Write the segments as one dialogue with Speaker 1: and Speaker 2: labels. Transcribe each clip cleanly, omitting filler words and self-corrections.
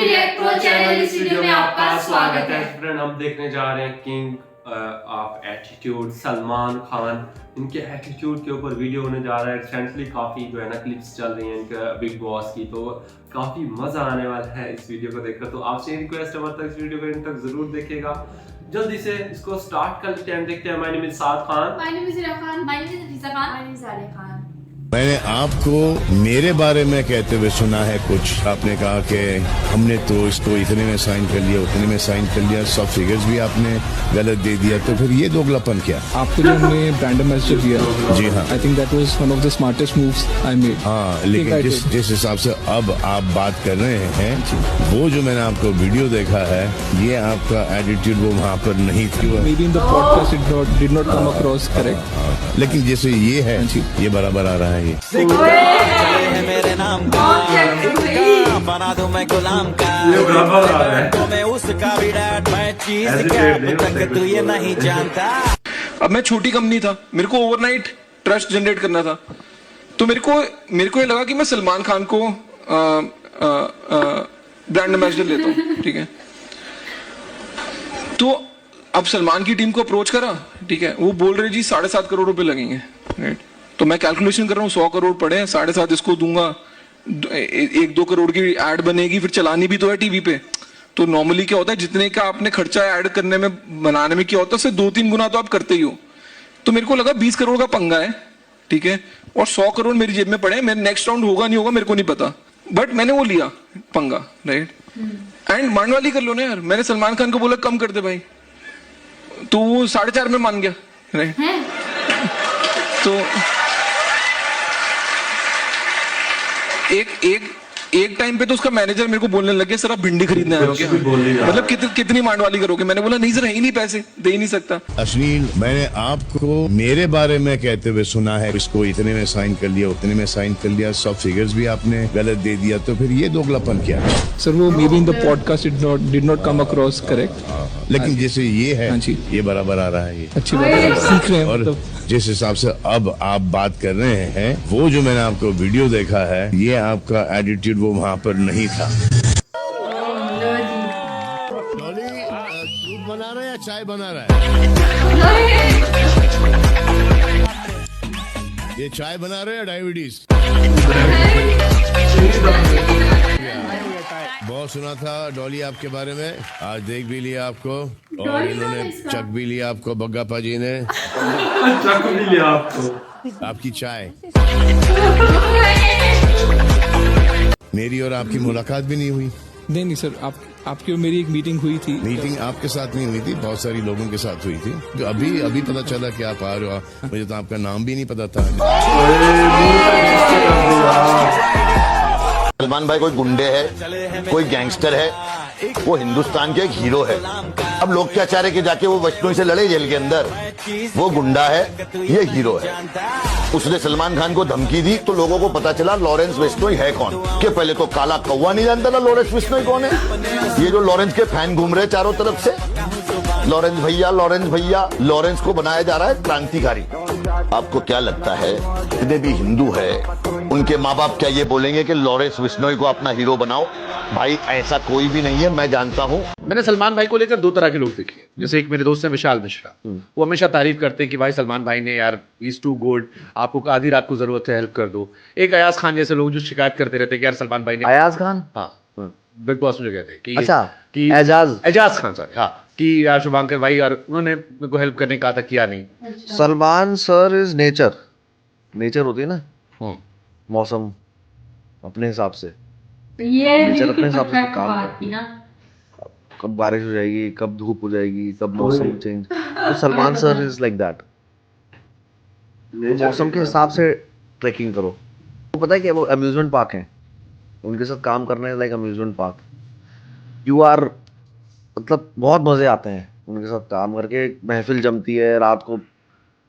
Speaker 1: React pro channel इस video में आपका स्वागत है।
Speaker 2: फ्रेंड, हम देखने जा रहे हैं king of attitude Salman Khan. इनके एटीट्यूड के ऊपर वीडियो होने जा रहा है। रिसेंटली काफ़ी जो है ना क्लिप्स चल रही हैं इनका बिग बॉस की, तो काफ़ी मज़ा आने वाला है इस वीडियो को देखकर। तो आपसे रिक्वेस्ट है तक इस वीडियो को इन तक ज़रूर देखिएगा। जल्दी से इसको स्टार्ट करते हैं। देखते हैं। My name is Saad Khan,
Speaker 3: my name is Ira Khan, my name is Hafeeza Khan,
Speaker 4: my name is Alia Khan.
Speaker 5: मैंने आपको मेरे बारे में कहते हुए सुना है कुछ। आपने कहा कि हमने तो इसको इतने में साइन कर लिया, उतने में साइन कर लिया, सब फिगर्स भी आपने गलत दे दिया, तो फिर ये दोगलापन क्या?
Speaker 6: आपको जो हमने ब्रांड एम्बेसडर दिया,
Speaker 5: जी हाँ,
Speaker 6: I think that was one of the smartest moves I made.
Speaker 5: हाँ, लेकिन जिस हिसाब से अब आप बात कर रहे हैं, वो जो मैंने आपको वीडियो देखा है, ये आपका एटीट्यूड वो वहाँ पर नहीं था।
Speaker 6: May be in the podcast it did not come across correct,
Speaker 5: लेकिन जैसे ये है, ये बराबर आ रहा है। ये
Speaker 7: मेरे नाम का बना दूं मैं गुलाम का, तो मैं उसका भी डैड, मैं चीज क्या अब तक तू ये नहीं जानता।
Speaker 8: अब मैं छोटी कंपनी था, मेरे को ओवरनाइट ट्रस्ट जनरेट करना था, तो मेरे को ये लगा कि मैं सलमान खान को ब्रांड एम्बेसडर लेता हूँ, ठीक है। तो अब सलमान की टीम को अप्रोच करा, ठीक है। वो बोल रहे जी 7.5 करोड़ रुपए लगेंगे, राइट। तो मैं कैलकुलेशन कर रहा हूँ, 100 करोड़ पड़े, 7.5 इसको दूंगा, 1-2 करोड़ की एड बनेगी, फिर चलानी भी तो है टीवी पे। तो नॉर्मली क्या होता है, जितने का आपने खर्चा ऐड करने में बनाने में क्या होता है, उससे 2-3 गुना तो आप करते ही हो। तो मेरे को लगा 20 करोड़ का पंगा है, ठीक है, और 100 करोड़ मेरी जेब में पड़े। मेरे नेक्स्ट राउंड होगा नहीं होगा मेरे को नहीं पता, बट मैंने वो लिया पंगा, राइट। एंड मान वाली कर लो ना यार, मैंने सलमान खान को बोला कम कर दे भाई, तो वो 4.5 में मान गया, राइट। तो एक टाइम पे तो उसका मैनेजर मेरे को बोलने लग गया, सर आप भिंडी खरीदने आए हो क्या? मतलब कितनी मांडवाली करोगे? मैंने बोला नहीं सर, है ही नहीं, पैसे दे ही नहीं सकता।
Speaker 5: अश्लील, मैंने आपको मेरे बारे में कहते हुए सुना है, इसको इतने में साइन कर लिया, उतने में साइन कर लिया, सब फिगर्स भी आपने गलत दे दिया, तो फिर ये दोगलापन क्या?
Speaker 6: सर वो may be in the podcast it did not come across correct,
Speaker 5: लेकिन जैसे ये है, ये बराबर आ रहा है। ये
Speaker 6: अच्छी बात है, सीख रहे हैं।
Speaker 5: और जिस हिसाब से अब आप बात कर रहे हैं, वो जो मैंने आपको वीडियो देखा है, ये आपका एटीट्यूड वो वहाँ पर नहीं था। दूध बना रहा है या चाय बना रहा है? ये चाय बना रहे हैं डायबिटीज? बहुत सुना था डॉली आपके बारे में, आज देख भी लिया आपको, और इन्होंने चक भी लिया आपको, बग्गापा जी ने
Speaker 2: चक भी लिया आपको।
Speaker 5: आपकी चाय। मेरी और आपकी मुलाकात भी नहीं हुई।
Speaker 6: नहीं सर, आपकी और मेरी एक मीटिंग हुई थी।
Speaker 5: मीटिंग आपके साथ नहीं हुई थी, बहुत सारी लोगों के साथ हुई थी। जो अभी पता चला कि आप आ रहे हो, मुझे तो आपका नाम भी नहीं पता था।
Speaker 9: सलमान भाई कोई गुंडे है, कोई गैंगस्टर है, वो हिंदुस्तान के एक हीरो है। अब लोग क्या चाह रहे कि जाके वो वैष्णोई से लड़े जेल के अंदर? वो गुंडा है, ये हीरो है। उसने सलमान खान को धमकी दी, तो लोगों को पता चला लॉरेंस बिश्नोई है कौन। कि पहले तो काला कौवा नहीं जानता था लॉरेंस बिश्नोई कौन है। ये जो लॉरेंस के फैन घूम रहे चारों तरफ से, लॉरेंस भैया, लॉरेंस भैया, लॉरेंस को बनाया जा रहा है क्रांतिकारी। आपको क्या लगता है, जितने भी हिंदू है उनके माँ बाप क्या ये बोलेंगे कि लॉरेंस बिश्नोई को अपना हीरो बनाओ? भाई ऐसा कोई भी नहीं है, मैं जानता हूँ।
Speaker 10: मैंने सलमान भाई को लेकर 2 तरह के लोग देखे। जैसे एक मेरे दोस्त है विशाल मिश्रा, वो हमेशा तारीफ करते हैं कि भाई सलमान भाई ने यार इज टू गुड, आपको आधी रात को जरूरत है हेल्प कर दो। एक अयाज खान जैसे लोग जो शिकायत करते रहते हैं कि यार सलमान भाई ने,
Speaker 11: अयाज खान,
Speaker 10: हाँ बिग बॉस में जो कहते हैं कि
Speaker 11: अच्छा
Speaker 10: कि एजाज खान सर, हाँ, कि यार शुभांकर भाई यार उन्होंने मेरे को हेल्प करने का था, किया नहीं।
Speaker 11: सलमान सर इज नेचर होती है ना, मौसम अपने हिसाब से, नेचर अपने हिसाब से काम करती है। कब बारिश हो जाएगी, कब धूप हो जाएगी, कब मौसम चेंज, तो Salman sir is like that. मौसम के हिसाब से ट्रैकिंग करो। तो पता है कि वो अम्यूजमेंट पार्क है, उनके साथ काम करने like amusement park. You are, मतलब बहुत मजे आते हैं उनके साथ काम करके। महफिल जमती है, रात को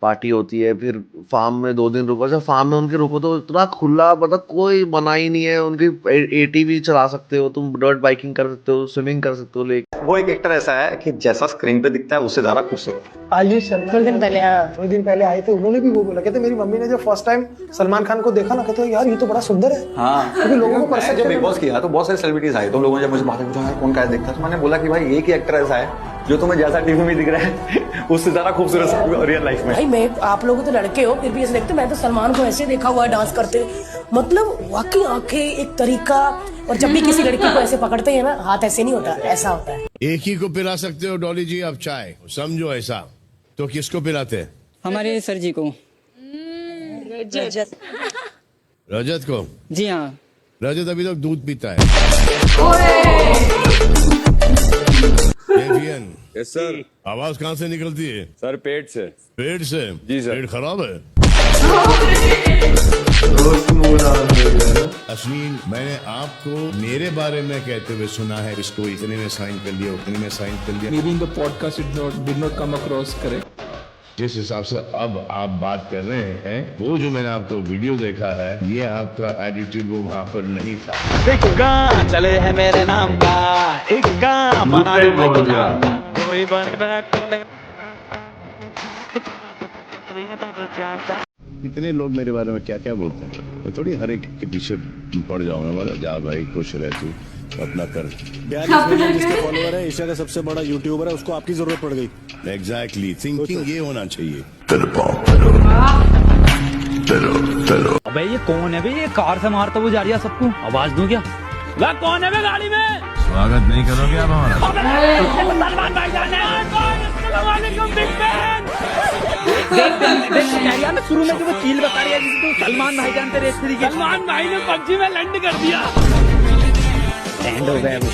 Speaker 11: पार्टी होती है, फिर फार्म में 2 दिन रुको। अच्छा फार्म में उनके रुको तो इतना खुला, मतलब कोई मना ही नहीं है। उनकी ATV चला सकते हो तुम, डर्ट बाइकिंग कर सकते हो, स्विमिंग कर सकते हो। लेकिन
Speaker 4: वो एक एक्टर ऐसा है कि जैसा स्क्रीन पे दिखता है उससे ज्यादा खुश हो।
Speaker 12: आयुष शर्मा थोड़े दिन पहले आए थे, उन्होंने भी वो बोला, कहते मेरी मम्मी ने जब फर्स्ट टाइम सलमान खान को देखा ना, कहते यार ये तो बड़ा सुंदर है।
Speaker 4: हाँ,
Speaker 12: क्योंकि लोगों को
Speaker 4: मैंने जब बिग बॉस किया तो बहुत सारे सेलिब्रिटीज आए, तो लोगों ने जब मुझे बातें पूछा यार कौन क्या दिखता है, तो मैंने बोला कि भाई एक ही एक्टर ऐसा है जो तुम्हें जैसा टीवी में दिख रहा है उससे ज्यादा खूबसूरत रियल लाइफ में।
Speaker 12: भाई मैं, आप लोगों तो लड़के हो फिर भी ऐसे देखते, मैं तो सलमान को ऐसे देखा हुआ डांस करते, मतलब वाकई आंखें एक तरीका। और जब भी किसी लड़की को ऐसे पकड़ते हैं ना, हाथ ऐसे नहीं होता, ऐसा होता है।
Speaker 5: एक ही को पिला सकते हो डॉली जी आप चाय, समझो ऐसा। तो किसको पिलाते हैं?
Speaker 13: हमारे सर जी को।
Speaker 5: रजत को?
Speaker 13: जी हाँ।
Speaker 5: रजत अभी तक दूध पीता है।
Speaker 14: Yes sir.
Speaker 5: आवाज कहाँ से निकलती है?
Speaker 14: सर पेट से।
Speaker 5: पेट से?
Speaker 14: जी सर।
Speaker 5: पेट खराब है। अश्विन, मैंने आपको मेरे बारे में कहते हुए सुना है, इसको इतने में साइन कर लिया, उतने में साइन कर लिया।
Speaker 6: Maybe in the podcast it did not come across correct.
Speaker 5: जिस हिसाब से अब आप बात कर रहे हैं, वो जो मैंने आपको वीडियो देखा है, ये आपका एटीट्यूड वो वहाँ पर नहीं था।
Speaker 7: इक्का चले है मेरे नाम का, इक्का बना दूं मैं गुलाम का, कोई
Speaker 5: इतने लोग मेरे बारे में क्या क्या बोलते हैं, मैं थोड़ी हर एक के पीछे पड़ जाऊंगा। मतलब जा भाई खुश रह तू, अपना कर।
Speaker 4: जिसके फॉलोअर है, एशिया का सबसे बड़ा यूट्यूबर है, उसको आपकी जरूरत पड़ गई।
Speaker 5: एग्जैक्टली, थिंकिंग ये होना चाहिए।
Speaker 7: अबे ये कौन है बे? ये कार से मारता हुआ जा रही है सबको, आवाज दूं क्या? वह कौन है बे गाड़ी में?
Speaker 5: स्वागत नहीं करोगे आप हमारा?
Speaker 7: सलमान भाई जाने अस्सलाम वालेकुम बिग फैन। देख यार शुरू में जो वो चील बता रही है जिसको सलमान भाई जानते रहे, इस तरीके सलमान भाई ने PUBG में लैंड कर दिया। लैंड हो गया वो।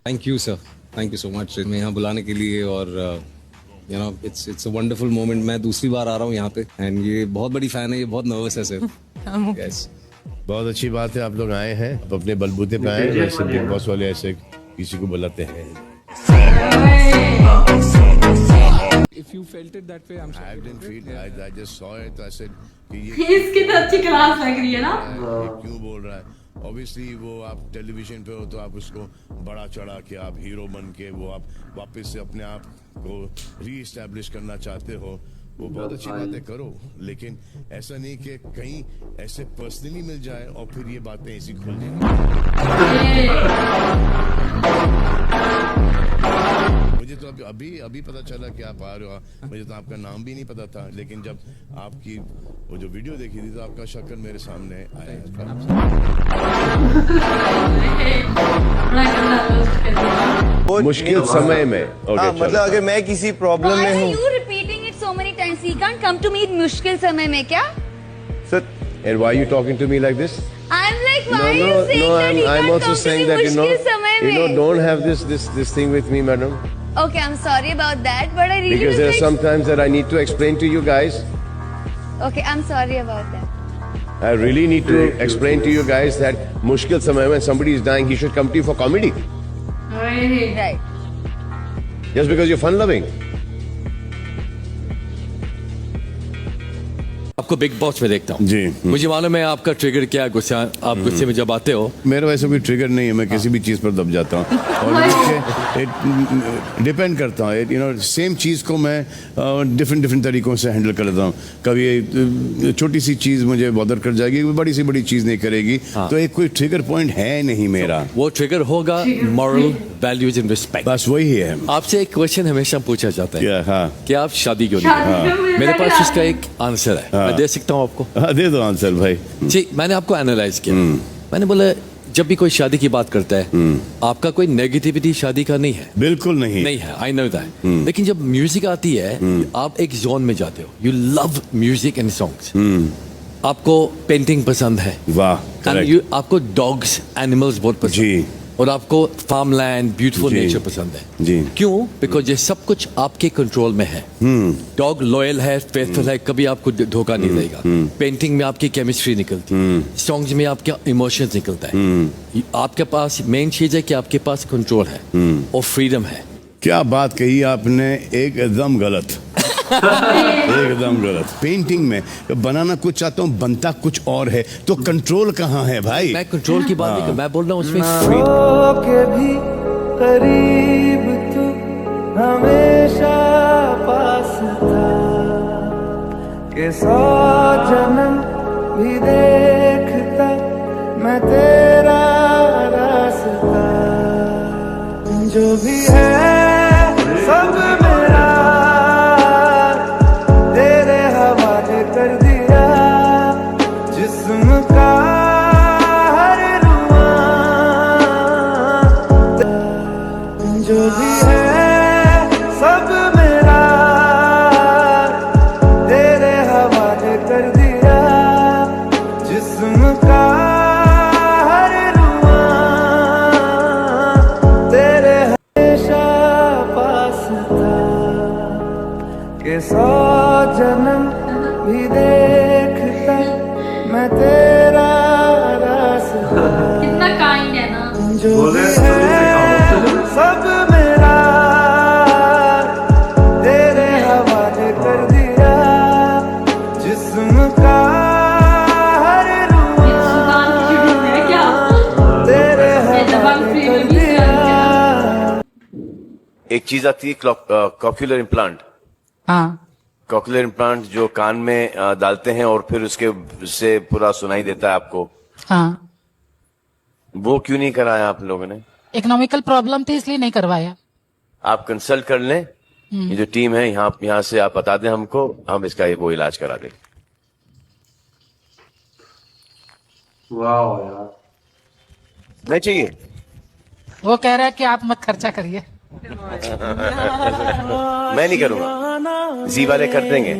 Speaker 14: Thank you sir, thank you so much मैं यहाँ बुलाने के लिए। और you know it's a wonderful moment. मैं दूसरी बार आ रहा हूँ यहाँ पे एंड ये बहुत बड़ी फैन है, ये बहुत नर्वस है सर। यस,
Speaker 5: बहुत अच्छी बात है आप लोग आए हैं, आप अपने बलबूते पे आए। वैसे बिग बॉस वाले ऐसे किसी को बुलाते हैं।
Speaker 6: If you felt it that way, I'm sorry.
Speaker 5: I didn't feel it. I just saw it. I said कि
Speaker 3: इसकी तो अच्छी क्लास लग रही है ना।
Speaker 5: ये क्यों बोल रहा है? Obviously वो आप टेलीविजन पे हो तो आप उसको बड़ा चढ़ा के, आप हीरो बन के वो आप वापस से अपने आप को री-एस्टैब्लिश करना चाहते हो। वो बहुत अच्छी बातें करो, लेकिन ऐसा नहीं कि कहीं ऐसे पर्सनली मिल जाए और फिर ये बातें ऐसी खुल जाए। मुझे तो अभी पता चला कि आप आ रहे हो। मुझे तो आपका नाम भी नहीं पता था, लेकिन जब आपकी वो जो वीडियो देखी थी तो आपका शक्ल मेरे सामने आया। मुश्किल समय में
Speaker 4: मतलब अगर मैं किसी प्रॉब्लम में हूँ,
Speaker 1: So many times he can't come to me मुश्किल समय में क्या?
Speaker 5: Sir, and why are you talking to me like this?
Speaker 1: I'm like why are you saying that he
Speaker 5: I'm
Speaker 1: can't
Speaker 5: also
Speaker 1: come
Speaker 5: saying
Speaker 1: to me
Speaker 5: that
Speaker 1: मुश्किल समय में?
Speaker 5: don't have this thing with me, madam.
Speaker 1: Okay, I'm sorry about that, but I really
Speaker 5: Because there are some times that I need to explain to you guys.
Speaker 1: Okay, I'm sorry about that.
Speaker 5: I really need to explain to you guys that मुश्किल समय when somebody is dying, he should come to you for comedy.
Speaker 1: Right.
Speaker 5: Just because you're fun loving.
Speaker 15: आपको big boss में देखता हूँ
Speaker 5: जी,
Speaker 15: मुझे मालूम है आपका ट्रिगर क्या है, गुस्सा। आप गुस्से में जब आते हो,
Speaker 5: मेरा वैसे कोई ट्रिगर नहीं है, मैं किसी भी चीज़ पर दब जाता हूँ और डिपेंड करता हूँ। यू नो सेम चीज़ को मैं डिफरेंट तरीकों से हैंडल कर लेता हूँ। कभी छोटी सी चीज़ मुझे बॉदर कर जाएगी, बड़ी सी बड़ी चीज़ नहीं करेगी। तो एक कोई ट्रिगर पॉइंट है नहीं मेरा।
Speaker 15: वो ट्रिगर होगा मॉरल वैल्यूज एंड रिस्पेक्ट,
Speaker 5: बस वही है।
Speaker 15: आपसे एक क्वेश्चन हमेशा पूछा जाता है,
Speaker 5: हाँ,
Speaker 15: कि आप शादी क्यों नहीं? मेरे पास उसका एक आंसर है, मैं दे सकता हूँ आपको?
Speaker 5: हाँ, दे दो आंसर भाई
Speaker 15: जी। मैंने आपको एनालाइज किया, मैंने बोला जब भी कोई शादी की बात करता है आपका कोई नेगेटिविटी शादी का नहीं है।
Speaker 5: बिल्कुल नहीं
Speaker 15: है, आई नो दैट। लेकिन जब म्यूजिक आती है आप एक जोन में जाते हो, you love music and songs. आपको पेंटिंग पसंद है,
Speaker 5: वाह,
Speaker 15: आपको डॉग्स एनिमल्स बहुत पसंद है, और आपको फार्म लैंड ब्यूटीफुल नेचर पसंद है
Speaker 5: जी।
Speaker 15: क्यों? बिकॉज ये सब कुछ आपके कंट्रोल में है। डॉग लॉयल है, फेथफुल है, कभी आपको धोखा नहीं देगा। पेंटिंग में आपकी केमिस्ट्री निकलती है, सॉन्ग्स में आपके इमोशंस निकलता है। आपके पास मेन चीज है कि आपके पास कंट्रोल है और फ्रीडम है।
Speaker 5: क्या बात कही आपने, एकदम गलत एकदम गलत। पेंटिंग में बनाना कुछ चाहता हूँ, बनता कुछ और है, तो कंट्रोल कहाँ है भाई?
Speaker 15: मैं कंट्रोल की बात नहीं कर, मैं बोल रहा हूँ उसमें
Speaker 7: के भी करीब तू हमेशा पास था कि 100 जन्म भी देखता मैं तेरा रास्ता, जो भी है सब मेरा तेरे हवाले कर दिया, जिस्म का जो भी है सब मेरा तेरे हवाले कर दिया, जिस्म का हर रुआ तेरे हमेशा पास था कि 100 जन्म भी देखता मैं तेरा रास्ता।
Speaker 3: कितना काइंड है ना।
Speaker 7: जो भी है सब मेरा तेरे हवाले कर दिया, जिस्म का हर रुआ तेरे हवाले कर दिया।
Speaker 13: एक चीज आती है कॉक्यूलर इम्प्लांट।
Speaker 12: हाँ,
Speaker 13: कॉक्यूलर इम्प्लांट जो कान में डालते हैं और फिर उसके से पूरा सुनाई देता है आपको।
Speaker 12: हाँ,
Speaker 13: वो क्यों नहीं कराया आप लोगों ने?
Speaker 12: इकोनॉमिकल प्रॉब्लम थी इसलिए नहीं करवाया।
Speaker 13: आप कंसल्ट कर लें, ये जो टीम है यहाँ से आप बता दें हमको, हम इसका वो इलाज करा दें।
Speaker 2: वाह यार,
Speaker 13: नहीं चाहिए।
Speaker 12: वो कह रहा है कि आप मत खर्चा करिए।
Speaker 13: मैं नहीं करूंगा, जी वाले कर देंगे।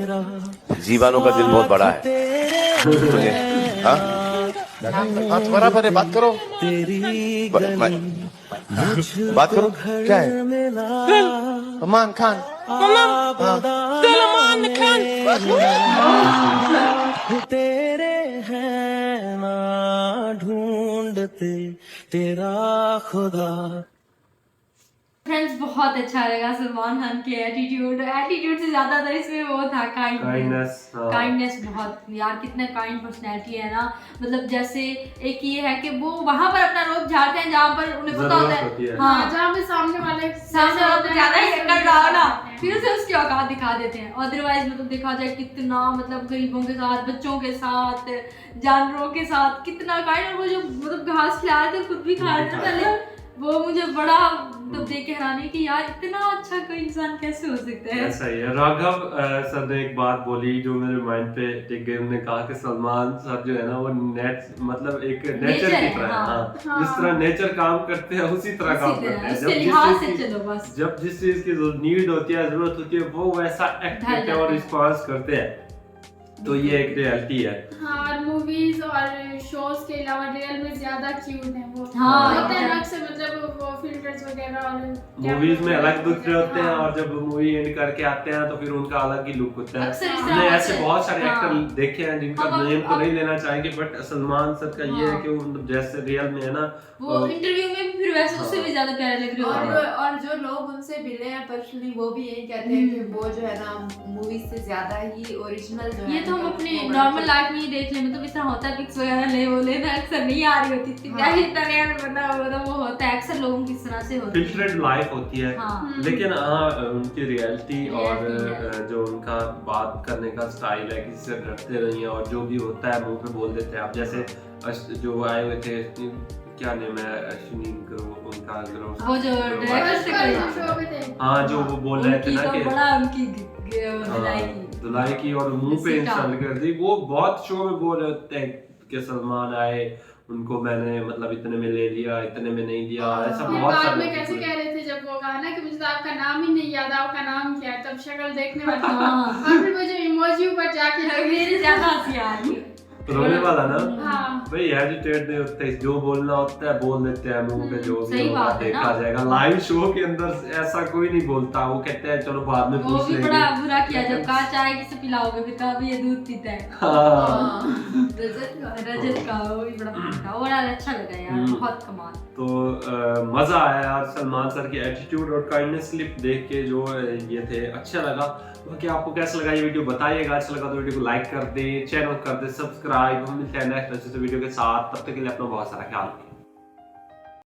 Speaker 13: जी वालों का दिल बहुत बड़ा है। मुझे हाँ बराबर है, बात करो। बात करो, क्या है? सलमान खान। सलमान खान
Speaker 7: तेरे हैं ना ढूंढते तेरा खुदा।
Speaker 3: फ्रेंड्स बहुत अच्छा लगा सलमान खान के एटीट्यूड से ज्यादा था इसमें वो था काइंडनेस। बहुत यार कितना काइंड पर्सनैलिटी है ना। मतलब जैसे एक ये है कि वो वहां पर अपना रोब झाड़ते हैं जहाँ पर उन्हें पता होता है, हाँ जहाँ पे सामने वाले ज्यादा ही कर रहा हो ना, फिर उसे उसकी औकात दिखा देते हैं। अदरवाइज मतलब देखा जाए कितना मतलब गरीबों के साथ, बच्चों के साथ, जानवरों के साथ कितना काइंड। और वो जो मतलब घास खिला रहे थे खुद भी खा रहे थे पहले, वो मुझे बड़ा मतलब देख के हैरानी कि यार इतना अच्छा कोई इंसान कैसे हो सकता है।
Speaker 2: ऐसा ही है। राघव सर ने एक बात बोली जो मेरे माइंड पे टिक गई। उन्होंने कहा कि सलमान सर जो है ना वो मतलब एक नेचर की तरह है। हाँ। जिस तरह नेचर काम करते हैं उसी तरह काम करते हैं। जब जिस चीज की नीड होती है, जरूरत होती है, वो वैसा एक्ट करते हैं और रिस्पॉन्स करते हैं। तो ये एक रियलिटी है।
Speaker 16: हाँ, और मूवीज और शोज के अलावा रियल में ज्यादा क्यूट है वो।
Speaker 3: हाँ,
Speaker 16: होते हैं अलग से, मतलब वो फिल्टर्स वगैरह और
Speaker 2: मूवीज में अलग दूसरे होते हैं और जब मूवी एंड करके आते हैं तो फिर उनका अलग ही लुक होता है। हमने ऐसे बहुत सारे एक्टर देखे हैं जिनका नेम तो नहीं लेना चाहेंगे, बट सलमान सर का ये है कि वो जैसे रियल में है ना,
Speaker 3: वो इंटरव्यू में भी फिर वैसे उससे भी ज्यादा प्यारे लग रहे होते हैं।
Speaker 17: और जो लोग उनसे मिले हैं पर्सनली वो भी यही कहते हैं कि वो जो है ना मूवीज से ज्यादा ही ओरिजिनल जो है।
Speaker 3: ये तो हम अपने नॉर्मल लाइफ में ही देख ले, मतलब इतना होता है पिक्स वगैरह ले वो लेना अक्सर नहीं आ रही होती थी। क्या इतना मतलब वो होता है अक्सर लोगों की तरह से होता है,
Speaker 2: फिल्टर्ड लाइफ होती है। लेकिन हाँ उनकी रियलिटी और जो उनका बात करने का स्टाइल है, किसी से डरते नहीं है और जो भी होता है मुंह पे बोल देते हैं। आप जैसे जो आए हुए थे, क्या नेम है, अश्विनी उनका
Speaker 3: वो जो डायरेक्टर,
Speaker 2: हाँ जो वो बोल रहे थे ना कि
Speaker 3: बड़ा उनकी
Speaker 2: धुलाई की और मुंह पे इंसल्ट कर दी। वो बहुत शो में बोल रहे थे कि सलमान आए, उनको मैंने मतलब इतने में ले लिया, इतने में नहीं लिया, ऐसा बहुत
Speaker 16: बाद में कैसे कह रहे थे जब वो कहा ना कि मुझे तो आपका नाम ही नहीं याद, आपका नाम क्या है, तब शक्ल देखने वाली। और फिर वो जो इमोजी ऊपर जाके
Speaker 3: मेरे ज्यादा हंसी आ रही है,
Speaker 2: रोने वाला ना।
Speaker 16: हाँ।
Speaker 2: भाई हेजिटेट नहीं होते, जो बोलना होता है बोल देते हैं मुंह पे, जो भी होगा देखा
Speaker 3: ना?
Speaker 2: जाएगा। लाइव शो के अंदर ऐसा कोई नहीं बोलता, वो कहते हैं चलो बाद में पूछ लेंगे।
Speaker 3: बड़ा बुरा किया जब कहा चाय किसे पिलाओगे, फिर कहा ये दूध पीता है।
Speaker 2: हाँ।
Speaker 3: रजत का वो भी बड़ा था, और अच्छा लगा यार, बहुत कमाल।
Speaker 2: तो मज़ा आया यार सलमान सर की एटीट्यूड और काइंडनेस क्लिप देख के जो ये थे, अच्छा लगा। बाकी आपको कैसा लगा ये वीडियो बताइएगा, अच्छा लगा तो वीडियो को लाइक कर दे, चैनल कर दे सब्सक्राइब। हम मिलते हैं नेक्स्ट वीडियो के साथ, तब तक के लिए अपना बहुत सारा ख्याल रखिए।